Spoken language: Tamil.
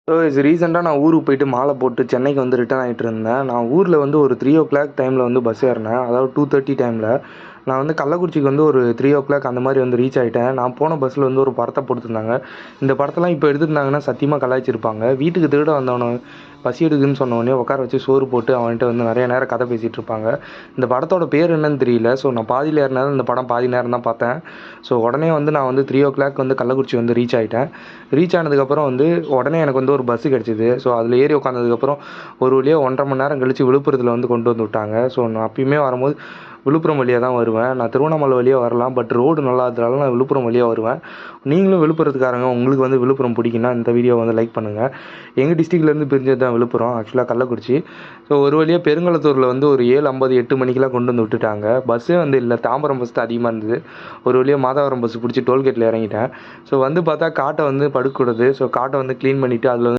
ஸோ ரீசெண்டாக நான் ஊருக்கு போயிட்டு மாலை போட்டு சென்னைக்கு வந்து ரிட்டர்ன் ஆகிட்டு இருந்தேன். நான் ஊரில் வந்து ஒரு 3:00 டைமில் வந்து பஸ் ஏறினேன். அதாவது 2:30 டைமில். நான் வந்து கள்ளக்குறிச்சிக்கு வந்து ஒரு 3:00 அந்த மாதிரி வந்து ரீச் ஆகிட்டேன். நான் போன பஸ்ஸில் வந்து ஒரு படத்தை போட்டுருந்தாங்க. இந்த படத்தெல்லாம் இப்போ எடுத்துருந்தாங்கன்னா சத்தியமாக கலாய்ச்சிருப்பாங்க. வீட்டுக்கு திருட வந்தவனை பசி எடுக்குதுன்னு சொன்னவொடனே உட்கார வச்சு சோறு போட்டு அவன்கிட்ட வந்து நிறைய நேரம் கதை பேசிகிட்டு இருப்பாங்க. இந்த படத்தோட பேர் என்னன்னு தெரியல. ஸோ நான் பாதியில் ஏறினாலும் இந்த படம் பாதி நேரம் தான் பார்த்தேன். ஸோ உடனே வந்து நான் வந்து 3:00 வந்து கள்ளக்குறிச்சி வந்து ரீச் ஆகிட்டேன். ரீச் ஆனதுக்கப்புறம் வந்து உடனே எனக்கு வந்து ஒரு பஸ்ஸு கிடச்சிது. ஸோ அதில் ஏறி உட்காந்ததுக்கப்புறம் ஒரு வழியாக 1.5 மணி நேரம் கழித்து விழுப்புரத்தில் வந்து கொண்டு வந்து விட்டாங்க. ஸோ நான் அப்பயுமே வரும்போது விழுப்புரம் வழியாக தான் வருவேன். நான் திருவண்ணாமலை வழியாக வரலாம். பட் ரோடு நல்லா இருக்கிறதால நான் விழுப்புரம் வழியாக வருவேன். நீங்களும் விழுப்புரத்துக்காரங்க, உங்களுக்கு வந்து விழுப்புரம் பிடிக்குன்னா இந்த வீடியோவை வந்து லைக் பண்ணுங்கள். எங்கள் டிஸ்ட்ரிக்ட்லேருந்து பிரிஞ்சது தான் விழுப்புரம், ஆக்சுவலாக கள்ளக்குறிச்சி. ஸோ ஒரு வழியாக பெருங்களத்தூரில் வந்து ஒரு 7:50 8 மணிக்கெலாம் கொண்டு வந்து விட்டுட்டாங்க. பஸ்ஸே வந்து இல்லை, தாம்பரம் பஸ் தான் அதிகமாக இருந்தது. ஒரு வழியாக மாதவரம் பஸ் பிடிச்சி டோல்கேட்டில் இறங்கிட்டேன். ஸோ வந்து பார்த்தா காட்டை வந்து படுக்கூடாது. ஸோ காட்டை வந்து க்ளீன் பண்ணிவிட்டு அதில்